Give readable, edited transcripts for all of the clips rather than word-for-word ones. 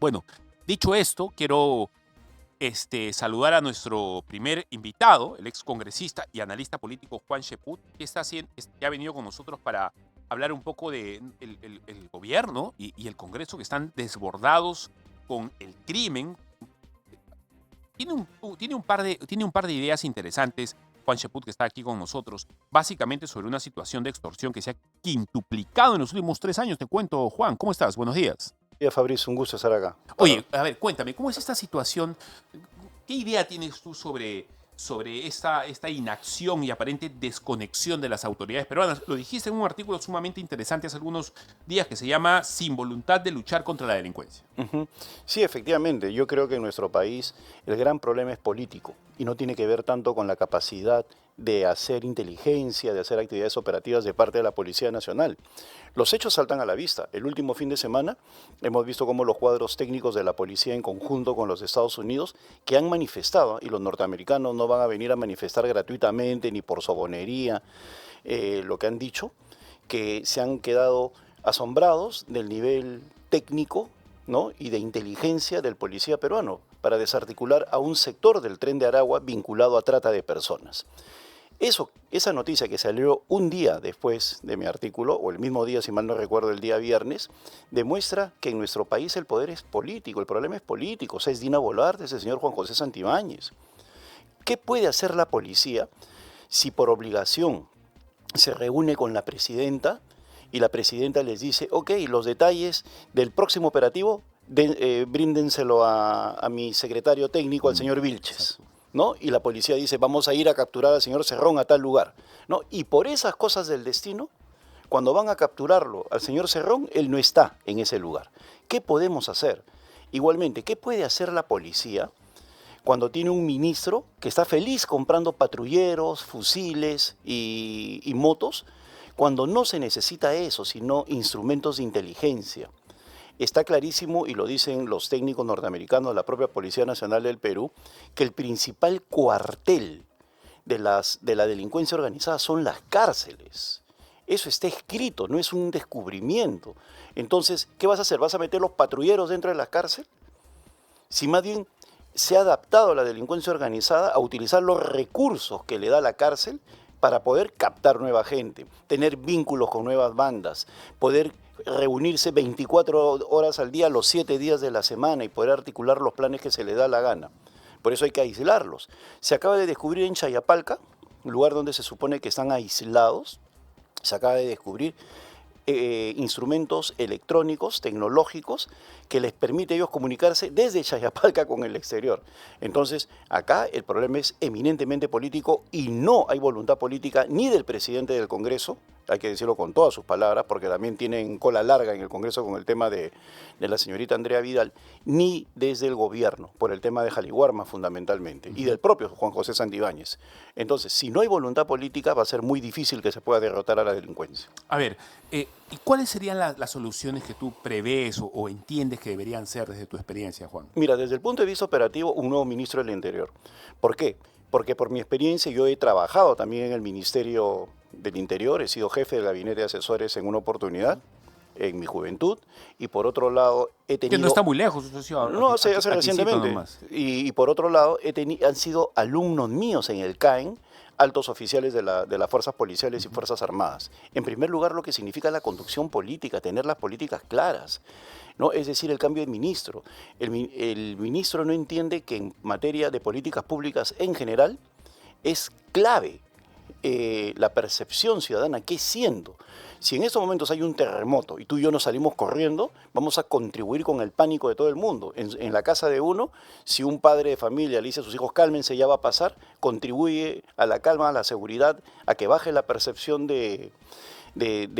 Bueno, dicho esto, quiero saludar a nuestro primer invitado, el ex congresista y analista político Juan Cheput, que ha venido con nosotros para hablar un poco de el gobierno y el Congreso, que están desbordados con el crimen. Tiene un par de ideas interesantes, Juan Cheput, que está aquí con nosotros, básicamente sobre una situación de extorsión que se ha quintuplicado en los últimos 3 años. Te cuento, Juan, ¿cómo estás? Buenos días. Fabricio, un gusto estar acá. Oye, a ver, cuéntame, ¿cómo es esta situación? ¿Qué idea tienes tú sobre esta inacción y aparente desconexión de las autoridades peruanas? Lo dijiste en un artículo sumamente interesante hace algunos días que se llama Sin voluntad de luchar contra la delincuencia. Sí, efectivamente, yo creo que en nuestro país el gran problema es político y no tiene que ver tanto con la capacidad de hacer inteligencia, de hacer actividades operativas de parte de la Policía Nacional. Los hechos saltan a la vista. El último fin de semana hemos visto cómo los cuadros técnicos de la policía en conjunto con los Estados Unidos que han manifestado, y los norteamericanos no van a venir a manifestar gratuitamente ni por sobonería, lo que han dicho, que se han quedado asombrados del nivel técnico, ¿no?, y de inteligencia del policía peruano para desarticular a un sector del Tren de Aragua vinculado a trata de personas. Esa noticia que salió un día después de mi artículo, o el mismo día, si mal no recuerdo, el día viernes, demuestra que en nuestro país el poder es político, el problema es político. O sea, es Dina Boluarte, es el señor Juan José Santibáñez. ¿Qué puede hacer la policía si por obligación se reúne con la presidenta y la presidenta les dice, ok, los detalles del próximo operativo, bríndenselo a mi secretario técnico, al señor Vilches, ¿no? Y la policía dice, vamos a ir a capturar al señor Cerrón a tal lugar, ¿no? Y por esas cosas del destino, cuando van a capturarlo al señor Cerrón, él no está en ese lugar. ¿Qué podemos hacer? Igualmente, ¿qué puede hacer la policía cuando tiene un ministro que está feliz comprando patrulleros, fusiles y motos, cuando no se necesita eso, sino instrumentos de inteligencia? Está clarísimo, y lo dicen los técnicos norteamericanos, la propia Policía Nacional del Perú, que el principal cuartel de la delincuencia organizada son las cárceles. Eso está escrito, no es un descubrimiento. Entonces, ¿qué vas a hacer? ¿Vas a meter los patrulleros dentro de la cárcel? Si más bien se ha adaptado la delincuencia organizada a utilizar los recursos que le da la cárcel para poder captar nueva gente, tener vínculos con nuevas bandas, poder reunirse 24 horas al día, los 7 días de la semana y poder articular los planes que se le da la gana. Por eso hay que aislarlos. Se acaba de descubrir en Chayapalca, un lugar donde se supone que están aislados, se acaba de descubrir instrumentos electrónicos, tecnológicos, que les permite a ellos comunicarse desde Chayapalca con el exterior. Entonces, acá el problema es eminentemente político y no hay voluntad política ni del presidente del Congreso, hay que decirlo con todas sus palabras, porque también tienen cola larga en el Congreso con el tema de la señorita Andrea Vidal, ni desde el gobierno, por el tema de Jaliwarma fundamentalmente, y del propio Juan José Santibáñez. Entonces, si no hay voluntad política, va a ser muy difícil que se pueda derrotar a la delincuencia. A ver, ¿y cuáles serían las soluciones que tú prevés o entiendes que deberían ser desde tu experiencia, Juan? Mira, desde el punto de vista operativo, un nuevo ministro del Interior. ¿Por qué? Porque por mi experiencia yo he trabajado también en el Ministerio del Interior, he sido jefe del gabinete de asesores en una oportunidad, en mi juventud, y por otro lado he Que tenido... no está muy lejos, eso ha sido No, hace aquícito recientemente. nomás. Y por otro lado han sido alumnos míos en el CAEN, altos oficiales de las fuerzas policiales y fuerzas armadas. En primer lugar, lo que significa la conducción política, tener las políticas claras, ¿no? Es decir, el cambio de ministro. El ministro no entiende que en materia de políticas públicas en general es clave la percepción ciudadana, ¿qué siendo? Si en estos momentos hay un terremoto y tú y yo nos salimos corriendo, vamos a contribuir con el pánico de todo el mundo. En la casa de uno, si un padre de familia le dice a sus hijos cálmense, ya va a pasar, contribuye a la calma, a la seguridad, a que baje la percepción de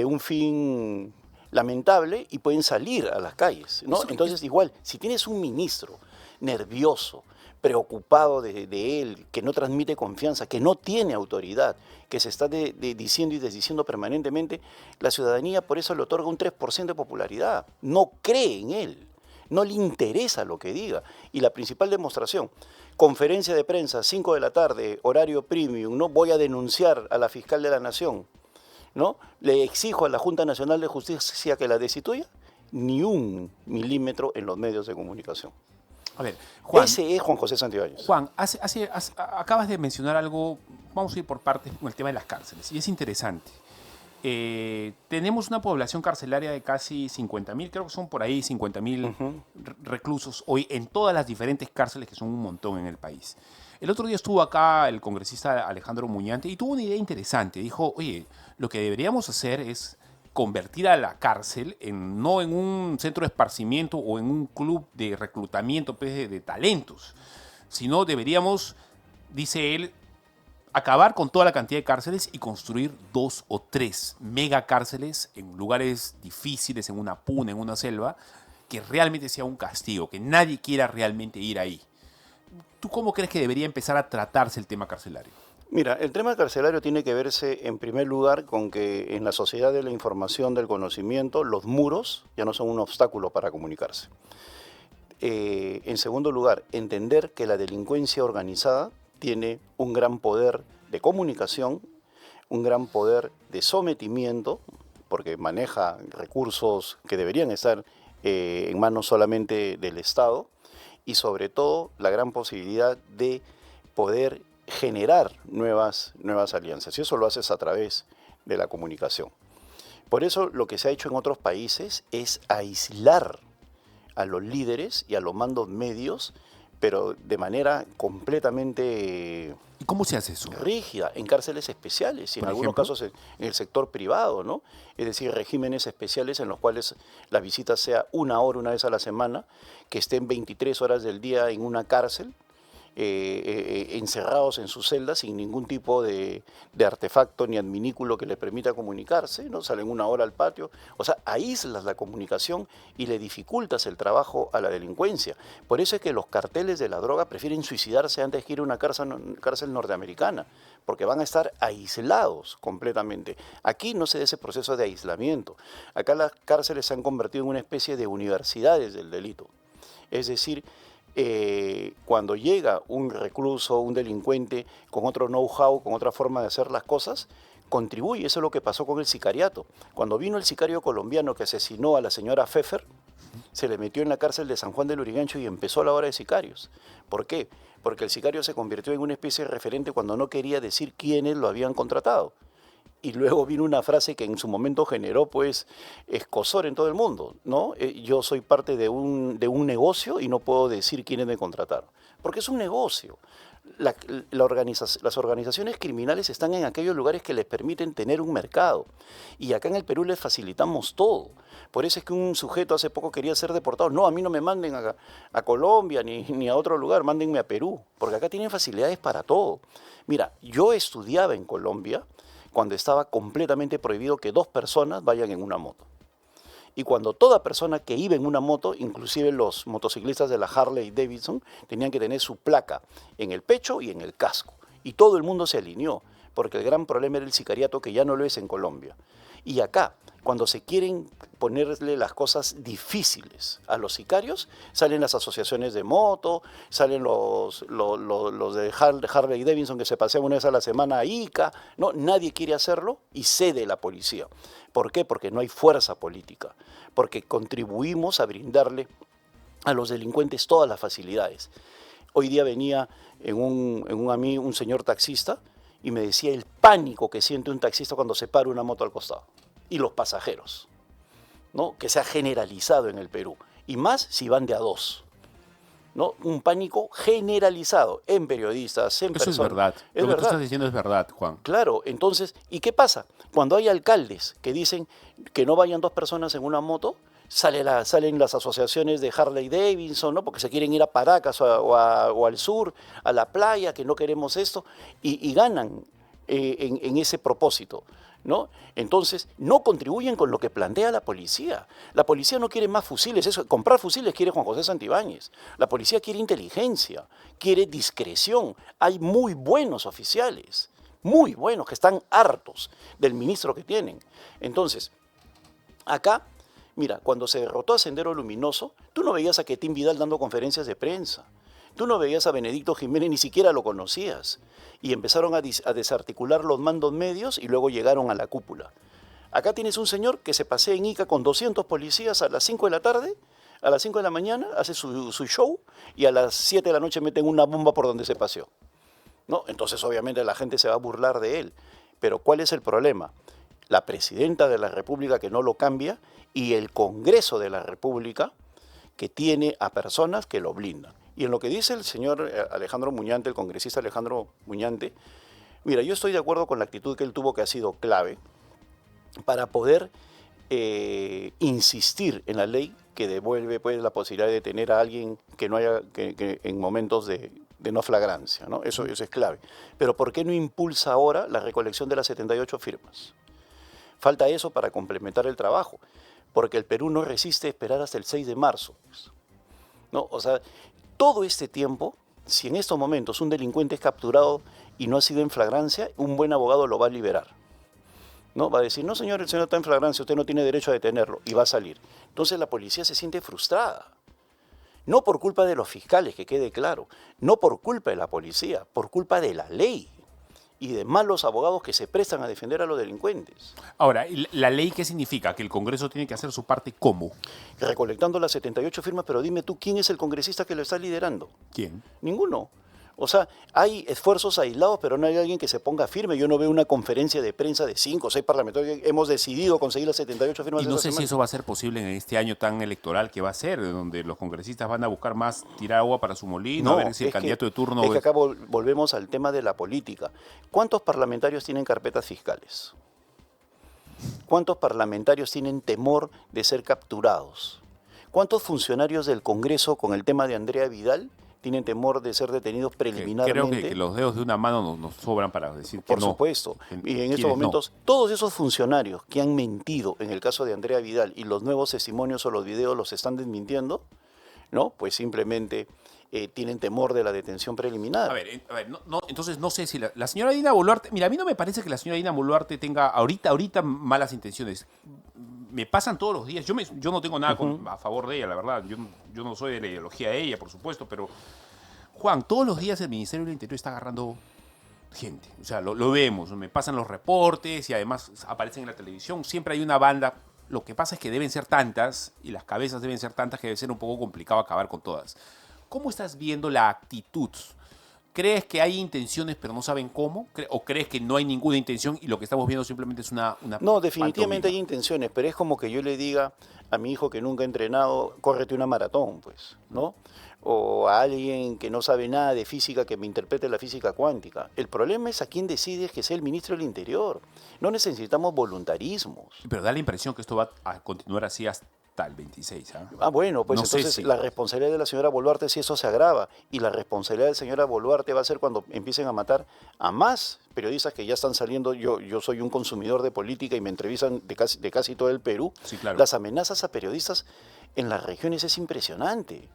un fin lamentable y pueden salir a las calles, ¿no? Entonces, igual, si tienes un ministro nervioso, preocupado de él, que no transmite confianza, que no tiene autoridad, que se está diciendo y desdiciendo permanentemente, la ciudadanía por eso le otorga un 3% de popularidad. No cree en él, no le interesa lo que diga. Y la principal demostración, conferencia de prensa, 5 de la tarde, horario premium, no voy a denunciar a la fiscal de la Nación, ¿no? Le exijo a la Junta Nacional de Justicia que la destituya. ni un milímetro en los medios de comunicación. A ver, Juan, Ese es Juan José Santibáñez. Juan, acabas de mencionar algo, vamos a ir por partes con el tema de las cárceles, y es interesante. Tenemos una población carcelaria de casi 50.000, creo que son por ahí 50.000 reclusos hoy en todas las diferentes cárceles, que son un montón en el país. El otro día estuvo acá el congresista Alejandro Muñante y tuvo una idea interesante. Dijo, oye, lo que deberíamos hacer es convertir a la cárcel no en un centro de esparcimiento o en un club de reclutamiento pues, de talentos, sino deberíamos, dice él, acabar con toda la cantidad de cárceles y construir 2 o 3 megacárceles en lugares difíciles, en una puna, en una selva, que realmente sea un castigo, que nadie quiera realmente ir ahí. ¿Tú cómo crees que debería empezar a tratarse el tema carcelario? Mira, el tema carcelario tiene que verse en primer lugar con que en la sociedad de la información, del conocimiento, los muros ya no son un obstáculo para comunicarse. En segundo lugar, entender que la delincuencia organizada tiene un gran poder de comunicación, un gran poder de sometimiento, porque maneja recursos que deberían estar en manos solamente del Estado, y sobre todo la gran posibilidad de poder generar nuevas alianzas, y eso lo haces a través de la comunicación. Por eso lo que se ha hecho en otros países es aislar a los líderes y a los mandos medios, pero de manera completamente... ¿Y cómo se hace eso? Rígida, en cárceles especiales y en algunos casos en el sector privado, ¿no? Es decir, regímenes especiales en los cuales la visita sea 1 hora, una vez a la semana, que estén 23 horas del día en una cárcel, encerrados en sus celdas sin ningún tipo de artefacto ni adminículo que les permita comunicarse, ¿no? Salen 1 hora al patio, o sea, aíslas la comunicación y le dificultas el trabajo a la delincuencia. Por eso es que los carteles de la droga prefieren suicidarse antes que ir a una cárcel norteamericana, porque van a estar aislados completamente. Aquí no se da ese proceso de aislamiento. Acá las cárceles se han convertido en una especie de universidades del delito. Es decir, cuando llega un recluso, un delincuente con otro know-how, con otra forma de hacer las cosas, contribuye. Eso es lo que pasó con el sicariato. Cuando vino el sicario colombiano que asesinó a la señora Pfeffer, se le metió en la cárcel de San Juan del Lurigancho y empezó la hora de sicarios. ¿Por qué? Porque el sicario se convirtió en una especie de referente cuando no quería decir quiénes lo habían contratado. Y luego vino una frase que en su momento generó pues escozor en todo el mundo, ¿no? Yo soy parte de un negocio y no puedo decir quiénes me contrataron, porque es un negocio. Las organizaciones criminales están en aquellos lugares que les permiten tener un mercado, y acá en el Perú les facilitamos todo. Por eso es que un sujeto hace poco quería ser deportado. No, a mí no me manden a Colombia ni a otro lugar, mándenme a Perú, porque acá tienen facilidades para todo. Mira, yo estudiaba en Colombia cuando estaba completamente prohibido que 2 personas vayan en una moto. Y cuando toda persona que iba en una moto, inclusive los motociclistas de la Harley Davidson, tenían que tener su placa en el pecho y en el casco. Y todo el mundo se alineó, porque el gran problema era el sicariato, que ya no lo es en Colombia. Y acá, cuando se quieren ponerle las cosas difíciles a los sicarios, salen las asociaciones de moto, salen los de Harley Davidson que se pasean una vez a la semana a Ica. No, nadie quiere hacerlo y cede la policía. ¿Por qué? Porque no hay fuerza política, porque contribuimos a brindarle a los delincuentes todas las facilidades. Hoy día venía un señor taxista y me decía el pánico que siente un taxista cuando se para una moto al costado. Y los pasajeros, ¿no? Que se ha generalizado en el Perú. Y más si van de a 2. ¿No? Un pánico generalizado en periodistas, en personas. Eso es verdad. Lo que tú estás diciendo es verdad, Juan. Claro, entonces, ¿y qué pasa? Cuando hay alcaldes que dicen que no vayan 2 personas en una moto, salen las asociaciones de Harley Davidson, ¿no? Porque se quieren ir a Paracas o al sur, a la playa, que no queremos esto, y ganan en ese propósito, ¿no? Entonces, no contribuyen con lo que plantea la policía. La policía no quiere más fusiles, comprar fusiles quiere Juan José Santibáñez. La policía quiere inteligencia, quiere discreción. Hay muy buenos oficiales, muy buenos, que están hartos del ministro que tienen. Entonces, acá, mira, cuando se derrotó a Sendero Luminoso, tú no veías a Quetín Vidal dando conferencias de prensa. Tú no veías a Benedicto Jiménez, ni siquiera lo conocías. Y empezaron a desarticular los mandos medios y luego llegaron a la cúpula. Acá tienes un señor que se pasea en Ica con 200 policías a las 5 de la tarde, a las 5 de la mañana, hace su show y a las 7 de la noche meten una bomba por donde se paseó, ¿no? Entonces obviamente la gente se va a burlar de él. Pero ¿cuál es el problema? La presidenta de la República que no lo cambia y el Congreso de la República que tiene a personas que lo blindan. Y en lo que dice el señor Alejandro Muñante, el congresista Alejandro Muñante, mira, yo estoy de acuerdo con la actitud que él tuvo, que ha sido clave para poder insistir en la ley que devuelve pues, la posibilidad de detener a alguien que no haya, que en momentos de no flagrancia, ¿no? Eso es clave. Pero ¿por qué no impulsa ahora la recolección de las 78 firmas? Falta eso para complementar el trabajo, porque el Perú no resiste esperar hasta el 6 de marzo. ¿No? O sea, todo este tiempo, si en estos momentos un delincuente es capturado y no ha sido en flagrancia, un buen abogado lo va a liberar. ¿No? Va a decir, no señor, el señor está en flagrancia, usted no tiene derecho a detenerlo, y va a salir. Entonces la policía se siente frustrada. No por culpa de los fiscales, que quede claro, no por culpa de la policía, por culpa de la ley y de malos abogados que se prestan a defender a los delincuentes. Ahora, ¿la ley qué significa? ¿Que el Congreso tiene que hacer su parte cómo? Recolectando las 78 firmas, pero dime tú, ¿quién es el congresista que lo está liderando? ¿Quién? Ninguno. O sea, hay esfuerzos aislados, pero no hay alguien que se ponga firme. Yo no veo una conferencia de prensa de 5 o 6 parlamentarios que hemos decidido conseguir las 78 firmas. Y no sé si eso va a ser posible en este año tan electoral que va a ser, donde los congresistas van a buscar más tirar agua para su molino, a ver si el candidato de turno... Es que acá volvemos al tema de la política. ¿Cuántos parlamentarios tienen carpetas fiscales? ¿Cuántos parlamentarios tienen temor de ser capturados? ¿Cuántos funcionarios del Congreso con el tema de Andrea Vidal tienen temor de ser detenidos preliminarmente? Creo que los dedos de una mano nos sobran para decir que Por no. supuesto. Y en estos momentos, todos esos funcionarios que han mentido en el caso de Andrea Vidal y los nuevos testimonios o los videos los están desmintiendo, ¿no? Pues simplemente tienen temor de la detención preliminar. A ver, entonces no sé si la señora Dina Boluarte... Mira, a mí no me parece que la señora Dina Boluarte tenga ahorita malas intenciones. Me pasan todos los días. Yo no tengo nada a favor de ella, la verdad. Yo no soy de la ideología de ella, por supuesto, pero... Juan, todos los días el Ministerio del Interior está agarrando gente. O sea, lo vemos. Me pasan los reportes y además aparecen en la televisión. Siempre hay una banda. Lo que pasa es que deben ser tantas y las cabezas deben ser tantas que debe ser un poco complicado acabar con todas. ¿Cómo estás viendo la actitud? ¿Crees que hay intenciones pero no saben cómo? ¿O crees que no hay ninguna intención y lo que estamos viendo simplemente es una No, definitivamente hay pantomima? intenciones, pero es como que yo le diga a mi hijo que nunca ha entrenado, córrete una maratón, pues, ¿no? O a alguien que no sabe nada de física que me interprete la física cuántica. El problema es a quién decides que sea el ministro del Interior. No necesitamos voluntarismos. Pero da la impresión que esto va a continuar así hasta el 26. ¿Ah? Ah, bueno, pues No sé entonces si- la responsabilidad de la señora Boluarte si eso se agrava. Y la responsabilidad de la señora Boluarte va a ser cuando empiecen a matar a más periodistas que ya están saliendo. Yo soy un consumidor de política y me entrevistan de casi todo el Perú. Sí, claro. Las amenazas a periodistas en las regiones es impresionante.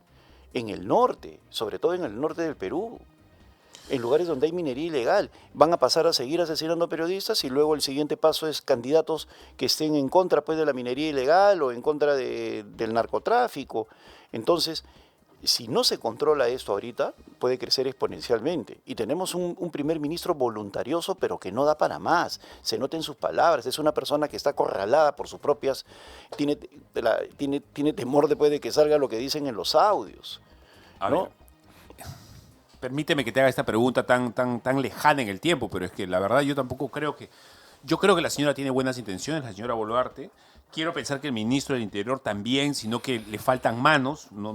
En el norte, sobre todo en el norte del Perú, en lugares donde hay minería ilegal, van a pasar a seguir asesinando periodistas y luego el siguiente paso es candidatos que estén en contra pues, de la minería ilegal o en contra del narcotráfico. Entonces, si no se controla esto ahorita, puede crecer exponencialmente. Y tenemos un primer ministro voluntarioso, pero que no da para más. Se nota en sus palabras, es una persona que está acorralada por sus propias... Tiene temor después de que salga lo que dicen en los audios. A ¿no? ver, permíteme que te haga esta pregunta tan lejana en el tiempo, pero es que la verdad yo tampoco creo que... Yo creo que la señora tiene buenas intenciones, la señora Boluarte. Quiero pensar que el ministro del Interior también, sino que le faltan manos. No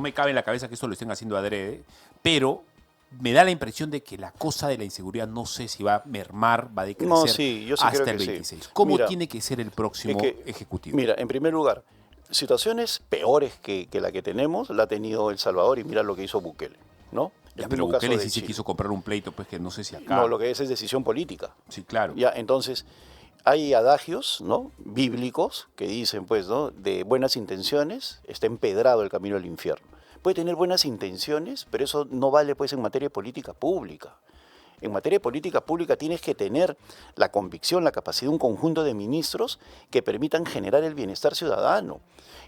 me cabe en la cabeza que esto lo estén haciendo adrede, pero me da la impresión de que la cosa de la inseguridad no sé si va a mermar, va a decrecer No, sí, yo sí hasta creo el que sí. 26. ¿Cómo Mira, tiene que ser el próximo ejecutivo? Mira, en primer lugar, situaciones peores que la que tenemos la ha tenido El Salvador y mira lo que hizo Bukele, ¿no? Ya, El pero mismo caso Bukele de sí se Chile. quiso comprar un pleito, pues que no sé si acá. No, lo que es decisión política. Sí, claro. Ya, entonces, hay adagios, ¿no? Bíblicos que dicen, pues, ¿no? De buenas intenciones está empedrado el camino al infierno. Puede tener buenas intenciones, pero eso no vale, pues, en materia de política pública. En materia de política pública tienes que tener la convicción, la capacidad de un conjunto de ministros que permitan generar el bienestar ciudadano.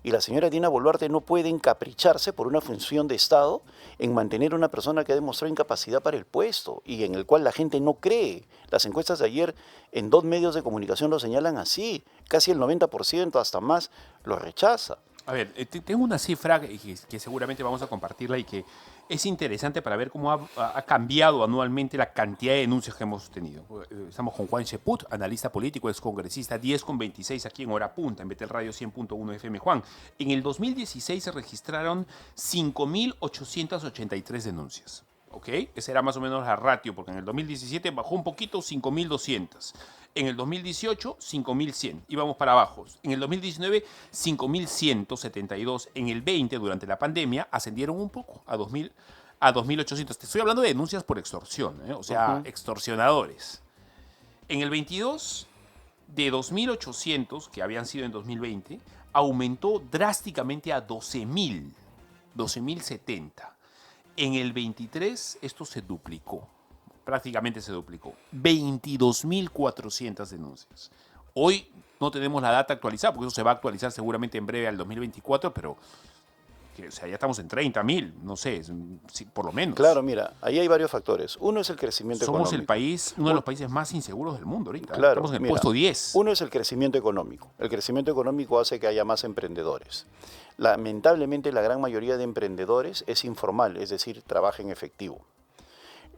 Y la señora Dina Boluarte no puede encapricharse por una función de Estado en mantener a una persona que ha demostrado incapacidad para el puesto y en el cual la gente no cree. Las encuestas de ayer en 2 medios de comunicación lo señalan así. Casi el 90%, hasta más, lo rechaza. A ver, tengo una cifra que seguramente vamos a compartirla y que es interesante para ver cómo ha cambiado anualmente la cantidad de denuncias que hemos tenido. Estamos con Juan Cheput, analista político, excongresista, 10:26 aquí en Hora Punta, en Betel Radio 100.1 FM. Juan, en el 2016 se registraron 5.883 denuncias. ¿Ok? Esa era más o menos la ratio, porque en el 2017 bajó un poquito, 5.200. En el 2018, 5.100. Íbamos para abajo. En el 2019, 5.172. En el 20, durante la pandemia, ascendieron un poco a 2.800. Te estoy hablando de denuncias por extorsión, o sea, extorsionadores. En el 22, de 2.800, que habían sido en 2020, aumentó drásticamente a 12.000. 12.070. En el 23 esto se duplicó, prácticamente se duplicó, 22.400 denuncias. Hoy no tenemos la data actualizada, porque eso se va a actualizar seguramente en breve al 2024, pero o sea, ya estamos en 30.000, no sé, por lo menos. Claro, mira, ahí hay varios factores. Uno es el crecimiento económico. Somos el país, uno de los países más inseguros del mundo ahorita. Claro, estamos en el puesto 10. Uno es el crecimiento económico. El crecimiento económico hace que haya más emprendedores. Lamentablemente, la gran mayoría de emprendedores es informal, es decir, trabaja en efectivo.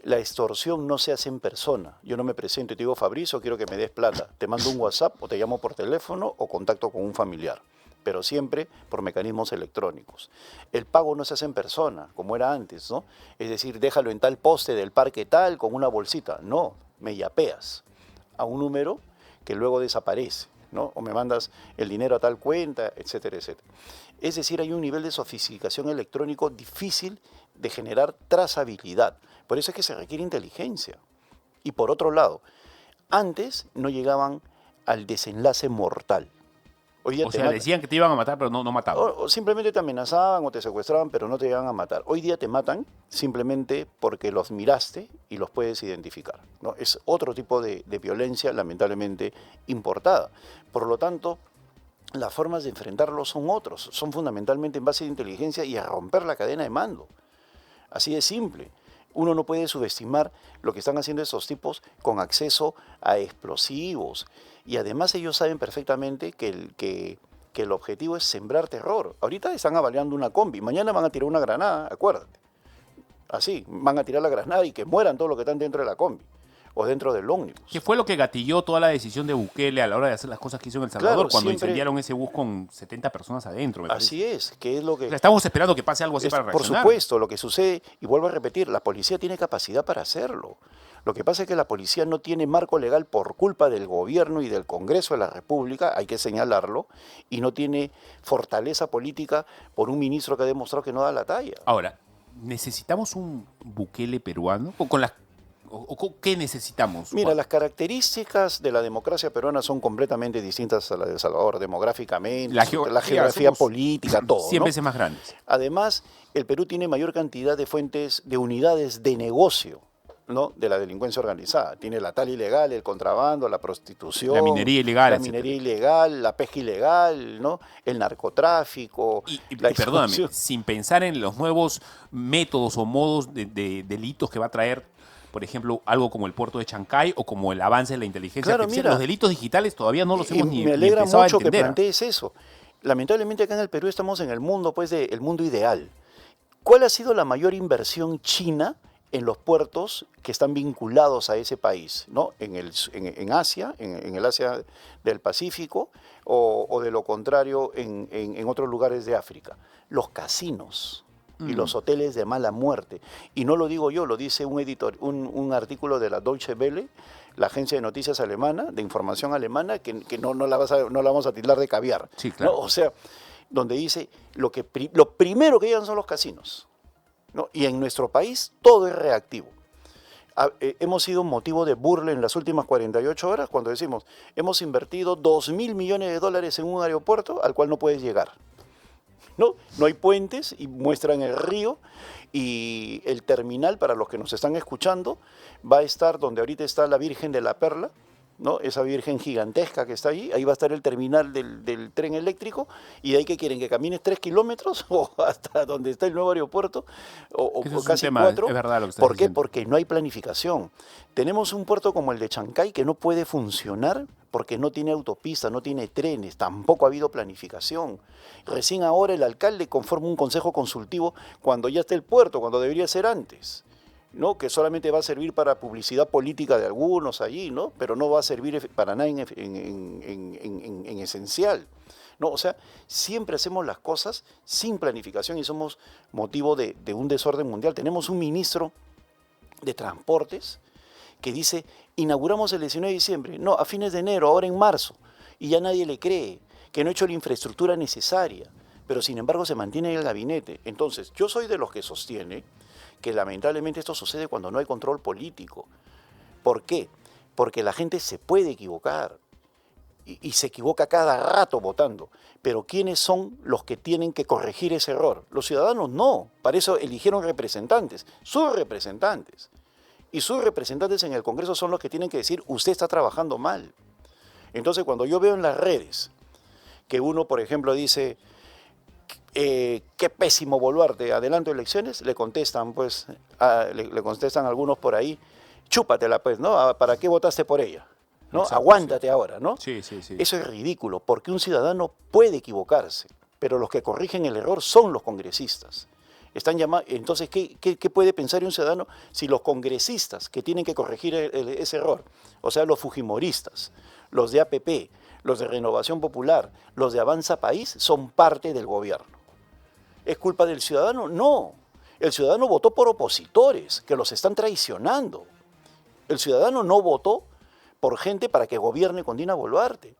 La extorsión no se hace en persona. Yo no me presento y te digo, Fabrizio, quiero que me des plata. Te mando un WhatsApp o te llamo por teléfono o contacto con un familiar, pero siempre por mecanismos electrónicos. El pago no se hace en persona, como era antes, ¿no? Es decir, déjalo en tal poste del parque tal con una bolsita. No, me yapeas a un número que luego desaparece, ¿no? O me mandas el dinero a tal cuenta, etcétera, etcétera. Es decir, hay un nivel de sofisticación electrónico difícil de generar trazabilidad. Por eso es que se requiere inteligencia. Y por otro lado, antes no llegaban al desenlace mortal. O sea, decían que te iban a matar, pero no mataban. O simplemente te amenazaban o te secuestraban, pero no te iban a matar. Hoy día te matan simplemente porque los miraste y los puedes identificar, ¿no? Es otro tipo de violencia, lamentablemente, importada. Por lo tanto, las formas de enfrentarlo son otros. Son fundamentalmente en base de inteligencia y a romper la cadena de mando. Así de simple. Uno no puede subestimar lo que están haciendo esos tipos con acceso a explosivos. Y además ellos saben perfectamente que el objetivo es sembrar terror. Ahorita están avaliando una combi, mañana van a tirar una granada, acuérdate. Así, van a tirar la granada y que mueran todos los que están dentro de la combi o dentro del ómnibus. ¿Qué fue lo que gatilló toda la decisión de Bukele a la hora de hacer las cosas que hizo en El Salvador, Claro, cuando siempre incendiaron ese bus con 70 personas adentro? Así es, que es lo que... O sea, estamos esperando que pase algo así para reaccionar. Por supuesto, lo que sucede, y vuelvo a repetir, la policía tiene capacidad para hacerlo. Lo que pasa es que la policía no tiene marco legal por culpa del gobierno y del Congreso de la República, hay que señalarlo, y no tiene fortaleza política por un ministro que ha demostrado que no da la talla. Ahora, ¿necesitamos un Bukele peruano? ¿Qué necesitamos? Mira, las características de la democracia peruana son completamente distintas a la de El Salvador, demográficamente, la geografía política, todo. 100 ¿no? veces más grandes. Además, el Perú tiene mayor cantidad de fuentes, de unidades de negocio, ¿no? De la delincuencia organizada. Tiene la tala ilegal, el contrabando, la prostitución, la minería ilegal, la pesca ilegal, ¿no? El narcotráfico. Y perdóname, sin pensar en los nuevos métodos o modos de delitos que va a traer, por ejemplo, algo como el puerto de Chancay o como el avance de la inteligencia artificial. Mira, los delitos digitales todavía no los hemos ni empezado a entender. Me alegra mucho que plantees eso. Lamentablemente acá en el Perú estamos en el mundo, pues, el mundo ideal. ¿Cuál ha sido la mayor inversión china en los puertos que están vinculados a ese país, ¿no? En Asia, en el Asia del Pacífico, o de lo contrario en otros lugares de África? Los casinos y los hoteles de mala muerte. Y no lo digo yo, lo dice un artículo de la Deutsche Welle, la agencia de noticias alemana, de información alemana, que no la vamos a tildar de caviar. Sí, claro. ¿No? O sea, donde dice lo primero que llegan son los casinos, ¿no? Y en nuestro país todo es reactivo. Hemos sido motivo de burla en las últimas 48 horas cuando decimos, hemos invertido $2.000 millones en un aeropuerto al cual no puedes llegar. ¿no? No hay puentes y muestran el río y el terminal, para los que nos están escuchando, va a estar donde ahorita está la Virgen de la Perla, ¿no? Esa virgen gigantesca que está ahí va a estar el terminal del tren eléctrico, y de ahí que quieren que camines 3 kilómetros o hasta donde está el nuevo aeropuerto, o Eso es un casi tema, 4. es verdad lo que estás ¿Por qué? diciendo. Porque no hay planificación. Tenemos un puerto como el de Chancay que no puede funcionar porque no tiene autopista, no tiene trenes, tampoco ha habido planificación. Recién ahora el alcalde conforma un consejo consultivo cuando ya está el puerto, cuando debería ser antes, ¿no? Que solamente va a servir para publicidad política de algunos allí, ¿no? Pero no va a servir para nada en esencial, ¿no? O sea, siempre hacemos las cosas sin planificación y somos motivo de un desorden mundial. Tenemos un ministro de Transportes que dice, inauguramos el 19 de diciembre, no, a fines de enero, ahora en marzo, y ya nadie le cree, que no ha hecho la infraestructura necesaria, pero sin embargo se mantiene en el gabinete. Entonces, yo soy de los que sostiene que lamentablemente esto sucede cuando no hay control político. ¿Por qué? Porque la gente se puede equivocar y se equivoca cada rato votando. Pero ¿quiénes son los que tienen que corregir ese error? Los ciudadanos no. Para eso eligieron representantes, sus representantes. Y sus representantes en el Congreso son los que tienen que decir, usted está trabajando mal. Entonces, cuando yo veo en las redes que uno, por ejemplo, dice, qué pésimo Boluarte, adelanto elecciones, le contestan, pues, le contestan algunos por ahí, chúpatela, pues, ¿no? ¿Para qué votaste por ella? ¿No? Exacto, Aguántate sí. ahora, ¿no? Sí, sí, sí. Eso es ridículo, porque un ciudadano puede equivocarse, pero los que corrigen el error son los congresistas. Están entonces, ¿qué puede pensar un ciudadano si los congresistas que tienen que corregir ese error, o sea, los fujimoristas, los de APP, los de Renovación Popular, los de Avanza País, son parte del gobierno? ¿Es culpa del ciudadano? No. El ciudadano votó por opositores que los están traicionando. El ciudadano no votó por gente para que gobierne con Dina Boluarte.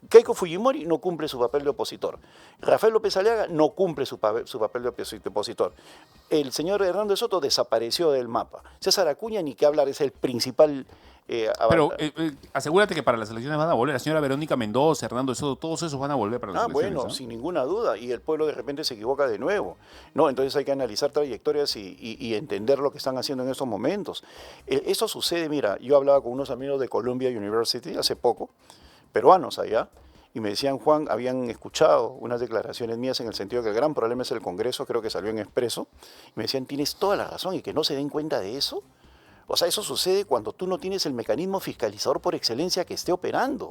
Keiko Fujimori no cumple su papel de opositor. Rafael López Aliaga no cumple su papel de opositor. El señor Hernando Soto desapareció del mapa. César Acuña, ni que hablar, es el principal... Pero asegúrate que para las elecciones van a volver. La señora Verónica Mendoza, Hernando de Soto, todos esos van a volver para las elecciones. Bueno, ¿no? sin ninguna duda. Y el pueblo de repente se equivoca de nuevo, ¿no? Entonces hay que analizar trayectorias y entender lo que están haciendo en estos momentos. Eso sucede, mira, yo hablaba con unos amigos de Columbia University hace poco, peruanos allá, y me decían, Juan, habían escuchado unas declaraciones mías en el sentido que el gran problema es el Congreso, creo que salió en Expreso, y me decían, tienes toda la razón, y que no se den cuenta de eso. O sea, eso sucede cuando tú no tienes el mecanismo fiscalizador por excelencia que esté operando.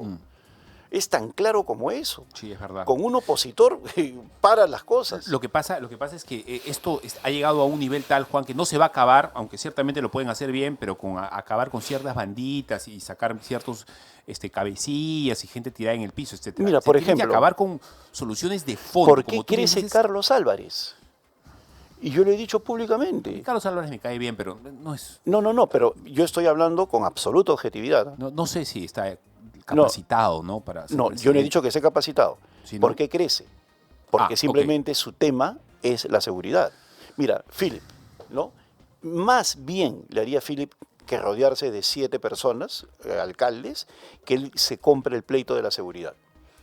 Es tan claro como eso. Sí, es verdad. Con un opositor para las cosas. Lo que pasa es que esto ha llegado a un nivel tal, Juan, que no se va a acabar, aunque ciertamente lo pueden hacer bien, pero con acabar con ciertas banditas y sacar ciertos cabecillas y gente tirada en el piso, etc. Mira, por tiene que ejemplo, acabar con soluciones de fondo. ¿por qué crece Carlos Álvarez? Y yo lo he dicho públicamente. Carlos Álvarez me cae bien, pero no es... No, pero yo estoy hablando con absoluta objetividad. No sé si está capacitado, ¿no? Para no, yo no he dicho que esté capacitado. ¿Sí, no? ¿Por qué crece? Porque simplemente su tema es la seguridad. Mira, Philip, ¿no? Más bien le haría a Philip que rodearse de 7 personas, alcaldes, que él se compre el pleito de la seguridad.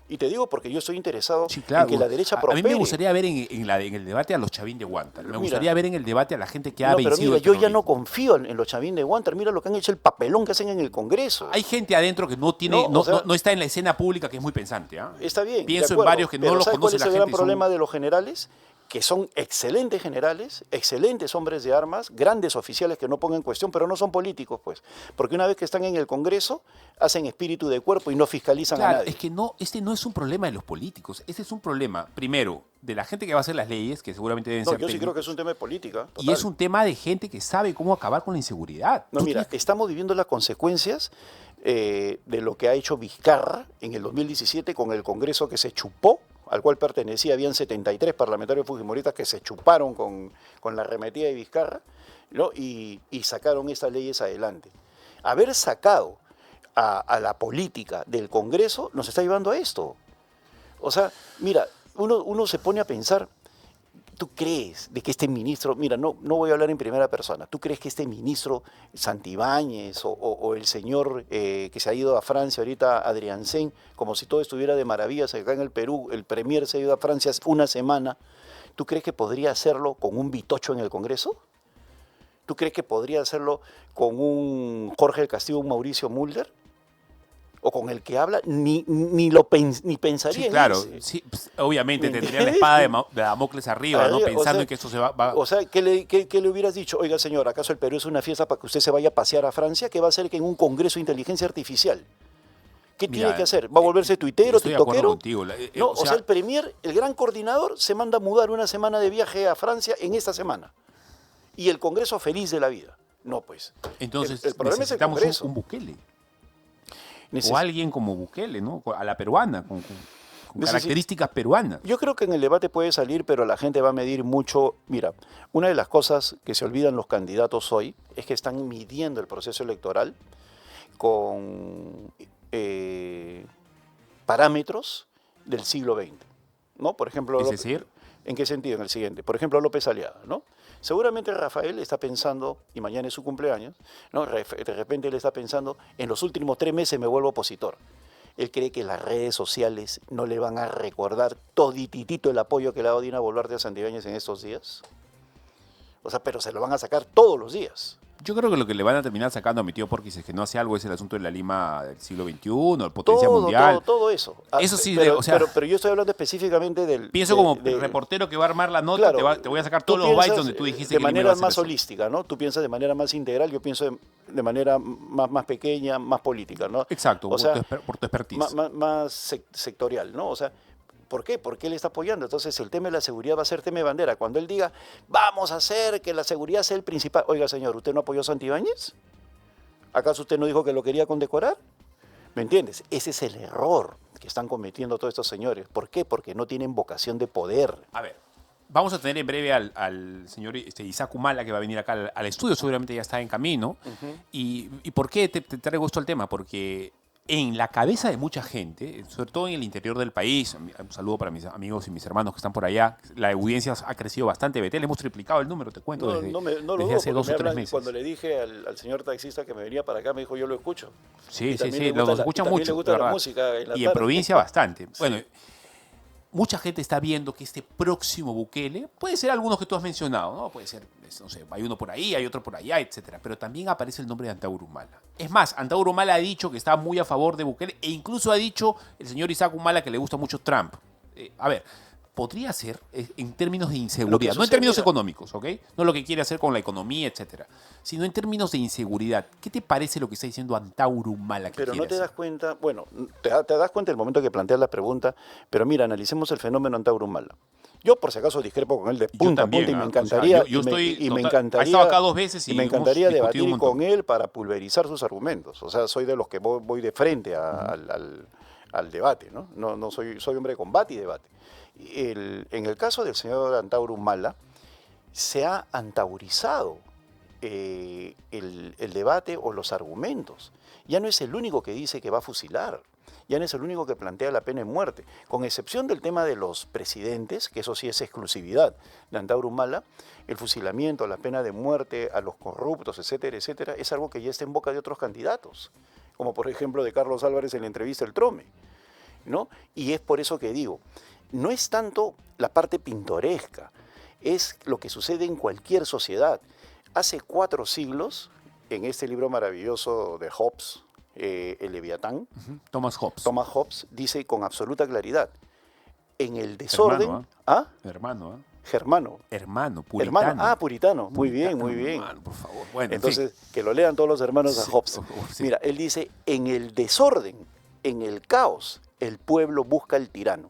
Y te digo porque yo estoy interesado en que la derecha prospere. A mí me gustaría ver en el debate a los Chavín de Huántar. Me gustaría ver en el debate a la gente que ha vencido. Pero mira, yo ya no confío en los Chavín de Huántar. Mira lo que han hecho, el papelón que hacen en el Congreso. Hay gente adentro que no tiene, no está en la escena pública, que es muy pensante. Está bien. Pienso en varios que no los conoce la gente. ¿Cuál es el gran problema de los generales? Que son excelentes generales, excelentes hombres de armas, grandes oficiales que no pongan en cuestión, pero no son políticos, pues. Porque una vez que están en el Congreso, hacen espíritu de cuerpo y no fiscalizan a nadie. Es que este no es un problema de los políticos. Este es un problema, primero, de la gente que va a hacer las leyes, que seguramente deben ser yo sí creo que es un tema de política. Total. Y es un tema de gente que sabe cómo acabar con la inseguridad. No, mira, estamos viviendo las consecuencias de lo que ha hecho Vizcarra en el 2017 con el Congreso que se chupó, al cual pertenecía, habían 73 parlamentarios fujimoristas que se chuparon con la arremetida de Vizcarra, ¿no? y sacaron estas leyes adelante. Haber sacado a la política del Congreso nos está llevando a esto. O sea, mira, uno se pone a pensar, ¿tú crees de que este ministro, mira, no voy a hablar en primera persona, ¿tú crees que este ministro Santibáñez o el señor que se ha ido a Francia ahorita, Adrián Sen, como si todo estuviera de maravillas acá en el Perú, el premier se ha ido a Francia hace una semana, ¿tú crees que podría hacerlo con un bitocho en el Congreso? ¿Tú crees que podría hacerlo con un Jorge del Castillo, un Mauricio Mulder? ¿O con el que habla? Ni pensaría Sí, en claro, ese. sí, pues, obviamente ¿Me tendría la entiendes? espada de Damocles arriba, ¿no? O Pensando sea, en que esto se va. o sea, ¿qué le hubieras dicho? Oiga, señor, ¿acaso el Perú es una fiesta para que usted se vaya a pasear a Francia? ¿Qué va a hacer que en un congreso de inteligencia artificial? ¿Qué tiene Mira, que hacer? ¿Va a volverse tuitero, estoy de acuerdo tiktokero? contigo. No, O sea, el premier, el gran coordinador, se manda a mudar una semana de viaje a Francia en esta semana. Y el Congreso feliz de la vida. No, pues. entonces El problema es el necesitamos Congreso. un Bukele. O alguien como Bukele, ¿no? A la peruana, con características peruanas. Yo creo que en el debate puede salir, pero la gente va a medir mucho. Mira, una de las cosas que se olvidan los candidatos hoy es que están midiendo el proceso electoral con parámetros del siglo XX, ¿no? Por ejemplo, Es decir, ¿en qué sentido? En el siguiente. Por ejemplo, López Aliaga, ¿no? Seguramente Rafael está pensando, y mañana es su cumpleaños, ¿no? De repente él está pensando, en los últimos 3 meses me vuelvo opositor. Él cree que las redes sociales no le van a recordar todititito el apoyo que le ha dado Dina Boluarte a Santibáñez en estos días. O sea, pero se lo van a sacar todos los días. yo creo que lo que le van a terminar sacando a mi tío Porky si es que no hace algo es el asunto de la Lima del siglo XXI, el potencia mundial. Todo eso. Eso sí, pero, o sea, pero yo estoy hablando específicamente del... Pienso como reportero que va a armar la nota, Claro, te voy a sacar todos tú los bytes piensas donde tú dijiste de que Lima iba a manera hacer más eso. holística, ¿no? Tú piensas de manera más integral, yo pienso de manera más pequeña, más política, ¿no? Exacto, O sea, por tu expertise. más sectorial, ¿no? O sea, ¿por qué? Porque él está apoyando. Entonces el tema de la seguridad va a ser tema de bandera. Cuando él diga, vamos a hacer que la seguridad sea el principal. Oiga, señor, ¿usted no apoyó a Santibáñez? ¿Acaso usted no dijo que lo quería condecorar? ¿Me entiendes? Ese es el error que están cometiendo todos estos señores. ¿Por qué? Porque no tienen vocación de poder. A ver, vamos a tener en breve al señor Isaac Humala que va a venir acá al estudio, seguramente ya está en camino. ¿Y por qué te traigo esto al tema? Porque en la cabeza de mucha gente, sobre todo en el interior del país, un saludo para mis amigos y mis hermanos que están por allá, la audiencia ha crecido bastante, Betel, hemos triplicado el número, te cuento, No, desde, no lo desde dudo, hace 2 o 3 meses. Cuando le dije al señor taxista que me venía para acá, me dijo, yo lo escucho. Sí, Y sí, también sí, le gusta los escuchan también mucho, le gusta de la verdad. música en la Y en tarde. provincia bastante. Sí. Bueno, mucha gente está viendo que este próximo Bukele, puede ser algunos que tú has mencionado, ¿no? Puede ser, no sé, hay uno por ahí, hay otro por allá, etcétera. Pero también aparece el nombre de Antauro Humala. Es más, Antauro Humala ha dicho que está muy a favor de Bukele e incluso ha dicho el señor Isaac Humala que le gusta mucho Trump. A ver, podría ser en términos de inseguridad, no en términos económicos, ¿ok? No lo que quiere hacer con la economía, etcétera, sino en términos de inseguridad. ¿Qué te parece lo que está diciendo Antauro Humala? Pero no te das cuenta, bueno, te das cuenta en el momento que planteas la pregunta, pero mira, analicemos el fenómeno Antauro Humala. Yo, por si acaso, discrepo con él de punta a punta y me encantaría, ha estado acá 2 veces y me encantaría hemos discutido debatir un montón. con él para pulverizar sus argumentos. O sea, soy de los que voy de frente al debate, ¿no? No soy hombre de combate y debate. En el caso del señor Antauro Humala, se ha antaurizado el debate o los argumentos. Ya no es el único que dice que va a fusilar, ya no es el único que plantea la pena de muerte, con excepción del tema de los presidentes, que eso sí es exclusividad de Antauro Humala. El fusilamiento, la pena de muerte a los corruptos, etcétera, etcétera, es algo que ya está en boca de otros candidatos, como por ejemplo de Carlos Álvarez en la entrevista El Trome, ¿no? Y es por eso que digo, no es tanto la parte pintoresca, es lo que sucede en cualquier sociedad. Hace 4 siglos, en este libro maravilloso de Hobbes, El Leviatán, Thomas Hobbes dice con absoluta claridad, en el desorden... Hermano, puritano. Puritano, muy bien, muy bien. Hermano, por favor. Bueno, entonces, que lo lean todos los hermanos a Hobbes. Sí. Mira, él dice, en el desorden, en el caos, el pueblo busca el tirano.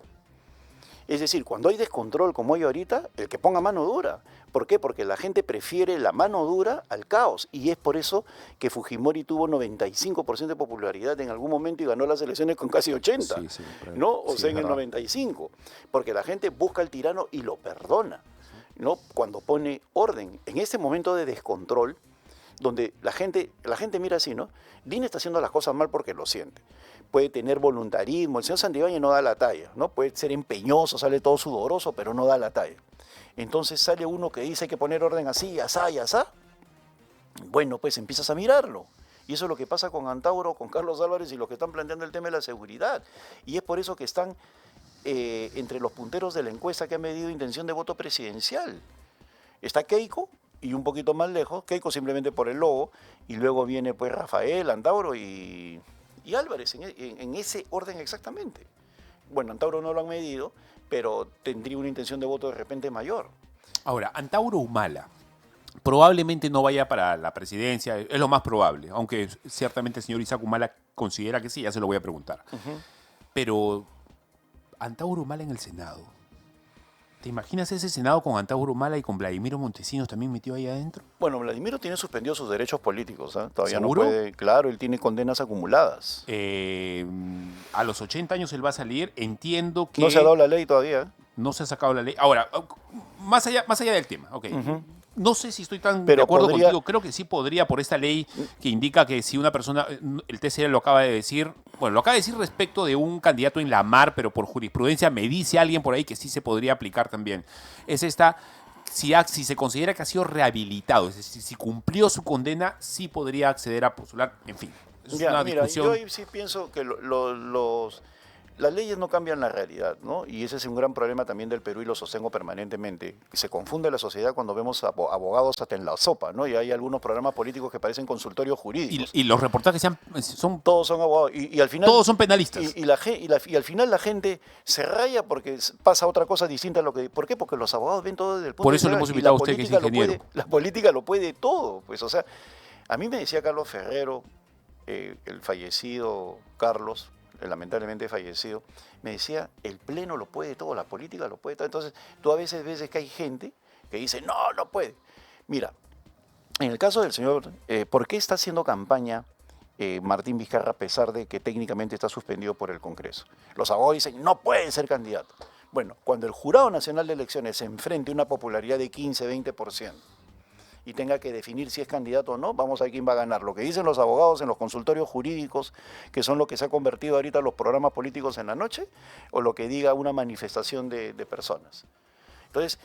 Es decir, cuando hay descontrol como hay ahorita, el que ponga mano dura. ¿Por qué? Porque la gente prefiere la mano dura al caos. Y es por eso que Fujimori tuvo 95% de popularidad en algún momento y ganó las elecciones con casi 80%. ¿No? O sea, en el 95%. Porque la gente busca al tirano y lo perdona, ¿no? Cuando pone orden. En este momento de descontrol, donde la gente mira así, ¿no? Dina está haciendo las cosas mal porque lo siente. Puede tener voluntarismo, el señor Santibáñez no da la talla, ¿no? Puede ser empeñoso, sale todo sudoroso, pero no da la talla. Entonces sale uno que dice hay que poner orden así, asá y asá. Bueno, pues empiezas a mirarlo. Y eso es lo que pasa con Antauro, con Carlos Álvarez y los que están planteando el tema de la seguridad. Y es por eso que están entre los punteros de la encuesta que ha medido intención de voto presidencial. Está Keiko y un poquito más lejos, Keiko simplemente por el logo, y luego viene pues Rafael, Antauro y Álvarez, en ese orden exactamente. Bueno, Antauro no lo han medido, pero tendría una intención de voto de repente mayor. Ahora, Antauro Humala probablemente no vaya para la presidencia, es lo más probable, aunque ciertamente el señor Isaac Humala considera que sí, ya se lo voy a preguntar. Pero Antauro Humala en el Senado. ¿Te imaginas ese Senado con Antauro Humala y con Vladimiro Montesinos también metido ahí adentro? Bueno, Vladimiro tiene suspendidos sus derechos políticos, ¿eh? Todavía ¿Seguro? no puede, claro, él tiene condenas acumuladas. A los 80 años él va a salir, entiendo que... No se ha dado la ley todavía. No se ha sacado la ley. Ahora, más allá del tema, ok. No sé si estoy tan de Pero acuerdo podría- contigo. Creo que sí podría por esta ley que indica que si una persona, el TCR lo acaba de decir, bueno, lo acaba de decir respecto de un candidato en la mar, pero por jurisprudencia me dice alguien por ahí que sí se podría aplicar también. Es esta, si se considera que ha sido rehabilitado, es decir, si cumplió su condena, sí podría acceder a postular, en fin. Es Ya, una mira, discusión. yo ahí sí pienso que las leyes no cambian la realidad, ¿no? Y ese es un gran problema también del Perú y lo sostengo permanentemente. Se confunde la sociedad cuando vemos abogados hasta en la sopa, ¿no? Y hay algunos programas políticos que parecen consultorios jurídicos. Y los reportajes son Todos son abogados. Y al final... todos son penalistas. Y al final la gente se raya porque pasa otra cosa distinta a lo que... ¿Por qué? Porque los abogados ven todo desde el punto Por de eso le vista hemos y invitado la a usted, que es política ingeniero. la política lo puede todo, pues, o sea... A mí me decía Carlos Ferrero, el fallecido Carlos, el lamentablemente fallecido, me decía, el Pleno lo puede todo, la política lo puede todo. Entonces, tú a veces ves que hay gente que dice, no, no puede. Mira, en el caso del señor, ¿por qué está haciendo campaña Martín Vizcarra a pesar de que técnicamente está suspendido por el Congreso? Los abogados dicen, no puede ser candidato. Bueno, cuando el Jurado Nacional de Elecciones se enfrente a una popularidad de 15-20%, y tenga que definir si es candidato o no, vamos a ver quién va a ganar. Lo que dicen los abogados en los consultorios jurídicos, que son lo que se ha convertido ahorita los programas políticos en la noche, o lo que diga una manifestación de personas. Entonces,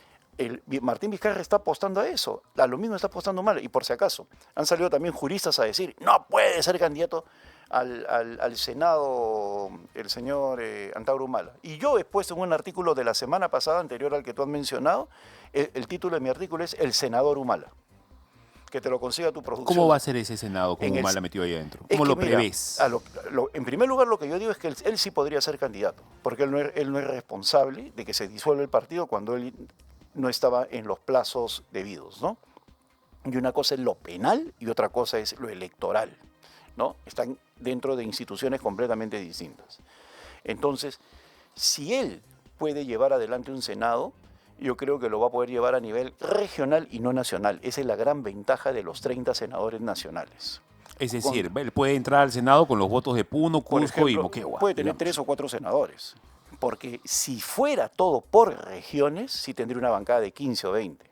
Martín Vizcarra está apostando a eso, a lo mismo está apostando mal, y por si acaso, han salido también juristas a decir, no puede ser candidato al Senado el señor Antauro Humala. Y yo he puesto en un artículo de la semana pasada, anterior al que tú has mencionado, el título de mi artículo es El senador Humala. Que te lo consiga tu producción. ¿Cómo va a ser ese Senado con En el- Humala metido ahí adentro? Es ¿Cómo que lo mira, prevés? en primer lugar, lo que yo digo es que él sí podría ser candidato, porque él no es responsable de que se disuelva el partido cuando él no estaba en los plazos debidos, ¿no? Y una cosa es lo penal y otra cosa es lo electoral, ¿no? Están dentro de instituciones completamente distintas. Entonces, si él puede llevar adelante un Senado, yo creo que lo va a poder llevar a nivel regional y no nacional. Esa es la gran ventaja de los 30 senadores nacionales. Es decir, él puede entrar al Senado con los votos de Puno, Por Cusco y ejemplo, Moquegua. puede tener digamos. 3 o 4 senadores. Porque si fuera todo por regiones, sí tendría una bancada de 15 o 20.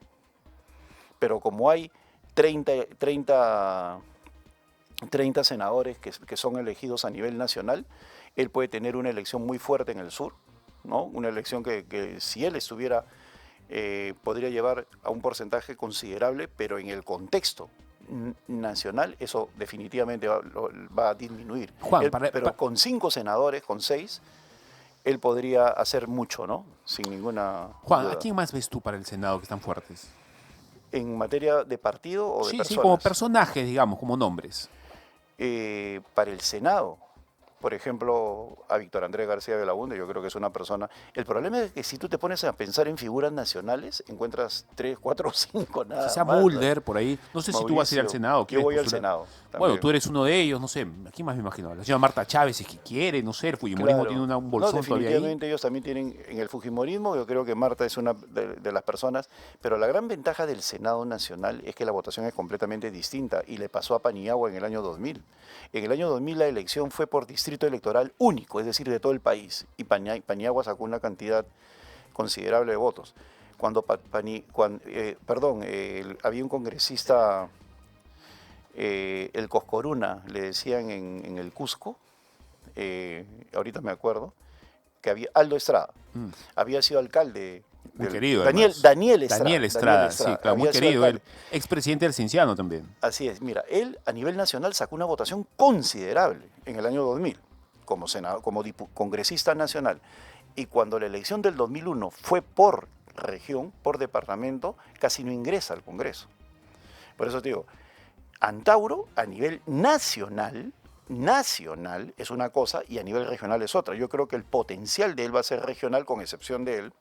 Pero como hay 30 senadores que son elegidos a nivel nacional, él puede tener una elección muy fuerte en el sur, ¿no? Una elección que si él estuviera, podría llevar a un porcentaje considerable, pero en el contexto nacional eso definitivamente va a disminuir. Juan, Pero con 5 senadores, con 6, él podría hacer mucho, ¿no? Sin ninguna Juan, duda. ¿a quién más ves tú para el Senado que están fuertes? ¿En materia de partido o de Sí, personas? sí, como personajes, digamos, como nombres. Para el Senado, por ejemplo, a Víctor Andrés García Belaúnde, yo creo que es una persona... El problema es que si tú te pones a pensar en figuras nacionales, encuentras 3, 4 o 5 nada Quizá más. Mulder, por ahí. No sé si tú vas a ir al Mauricio, Senado. yo ¿quieres voy al postular? Senado. Bueno, también. tú eres uno de ellos, no sé. ¿A quién más me imagino? La señora Marta Chávez, si es que quiere, no sé. El Fujimorismo Claro. tiene un bolsón No, todavía ahí. definitivamente ellos también tienen, en el Fujimorismo, yo creo que Marta es una de las personas, pero la gran ventaja del Senado Nacional es que la votación es completamente distinta y le pasó a Paniagua en el año 2000. En el año 2000 la elección fue por distrito electoral único, es decir, de todo el país, y Paniagua sacó una cantidad considerable de votos. Había un congresista, el Coscoruna, le decían en el Cusco, ahorita me acuerdo, que había Aldo Estrada, había sido alcalde Muy querido, Daniel, además. Daniel Estrada. Daniel Estrada, sí, claro, muy había sido querido. alcalde. El expresidente del Cienciano también. Así es, mira, él a nivel nacional sacó una votación considerable en el año 2000 como, congresista nacional. Y cuando la elección del 2001 fue por región, por departamento, casi no ingresa al Congreso. Por eso te digo, Antauro a nivel nacional es una cosa y a nivel regional es otra. Yo creo que el potencial de él va a ser regional con excepción de él,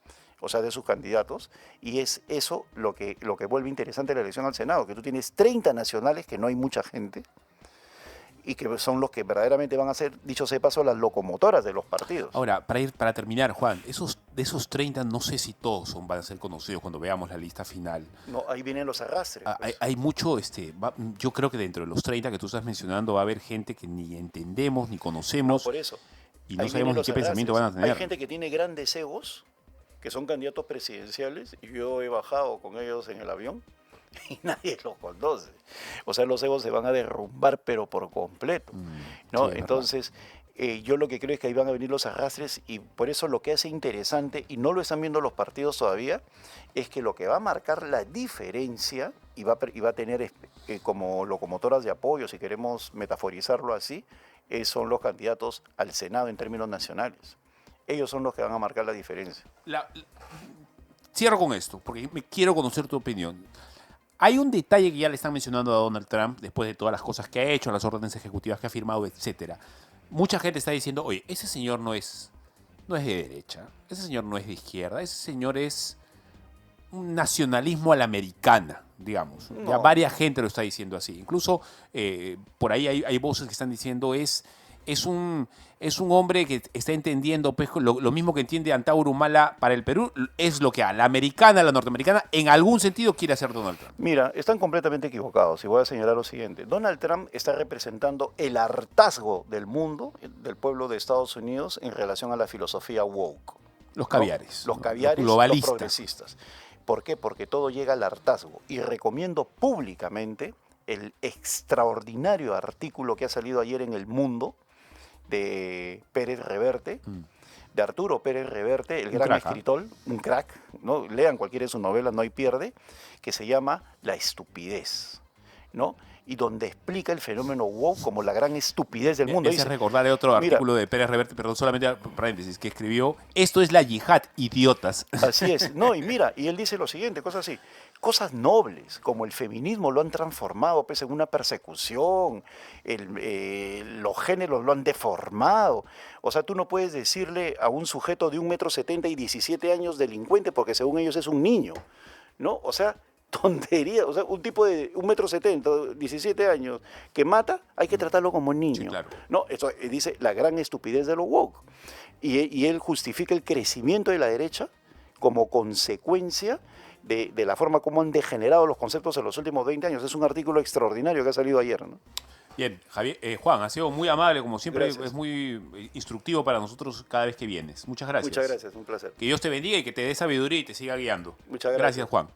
o sea, de sus candidatos, y es eso lo que vuelve interesante la elección al Senado, que tú tienes 30 nacionales, que no hay mucha gente, y que son los que verdaderamente van a ser, dicho sea de paso, las locomotoras de los partidos. Ahora, para terminar, Juan, de esos 30 no sé si todos van a ser conocidos cuando veamos la lista final. No, ahí vienen los arrastres. Pues. Hay mucho, yo creo que dentro de los 30 que tú estás mencionando va a haber gente que ni entendemos ni conocemos. No, por eso. Y no sabemos ni qué pensamiento van a tener. Hay gente que tiene grandes egos, que son candidatos presidenciales, y yo he bajado con ellos en el avión y nadie los conoce. O sea, los egos se van a derrumbar, pero por completo, ¿no? Sí, entonces, yo lo que creo es que ahí van a venir los arrastres, y por eso lo que hace interesante, y no lo están viendo los partidos todavía, es que lo que va a marcar la diferencia, y va a tener como locomotoras de apoyo, si queremos metaforizarlo así, son los candidatos al Senado en términos nacionales. Ellos son los que van a marcar la diferencia. Cierro con esto, porque me quiero conocer tu opinión. Hay un detalle que ya le están mencionando a Donald Trump después de todas las cosas que ha hecho, las órdenes ejecutivas que ha firmado, etcétera. Mucha gente está diciendo, oye, ese señor no es de derecha, ese señor no es de izquierda, ese señor es un nacionalismo a la americana, digamos. No. Ya varias gente lo está diciendo así. Incluso por ahí hay voces que están diciendo es un hombre que está entendiendo pues, lo mismo que entiende Antauro Humala para el Perú, es lo que a la americana, a la norteamericana, en algún sentido quiere hacer Donald Trump. Mira, están completamente equivocados y voy a señalar lo siguiente. Donald Trump está representando el hartazgo del mundo, del pueblo de Estados Unidos, en relación a la filosofía woke. Los caviares. ¿No? Los caviares, los progresistas. ¿Por qué? Porque todo llega al hartazgo. Y recomiendo públicamente el extraordinario artículo que ha salido ayer en El Mundo, de Pérez Reverte, de Arturo Pérez Reverte, el gran escritor, un crack, ¿no? Lean cualquiera de sus novelas, no hay pierde, que se llama La estupidez, ¿no? Y donde explica el fenómeno woke como la gran estupidez del mundo. Dice, recordar otro artículo de Pérez Reverte, perdón, solamente paréntesis, que escribió, esto es la yihad, idiotas. Así es, no, y mira, y él dice lo siguiente, cosas así, cosas nobles, como el feminismo lo han transformado pues, en una persecución, los géneros lo han deformado. O sea, tú no puedes decirle a un sujeto de 1,70 m y 17 años delincuente porque según ellos es un niño, ¿no? O sea, tontería, o sea, un tipo de 1,70 m, 17 años, que mata, hay que tratarlo como niño. Sí, claro. No, eso dice la gran estupidez de los woke. Y él justifica el crecimiento de la derecha como consecuencia de la forma como han degenerado los conceptos en los últimos 20 años. Es un artículo extraordinario que ha salido ayer, ¿no? Bien, Juan, ha sido muy amable, como siempre, Gracias. es muy instructivo para nosotros cada vez que vienes. Muchas gracias. Muchas gracias, un placer. Que Dios te bendiga y que te dé sabiduría y te siga guiando. Muchas gracias. Gracias, Juan.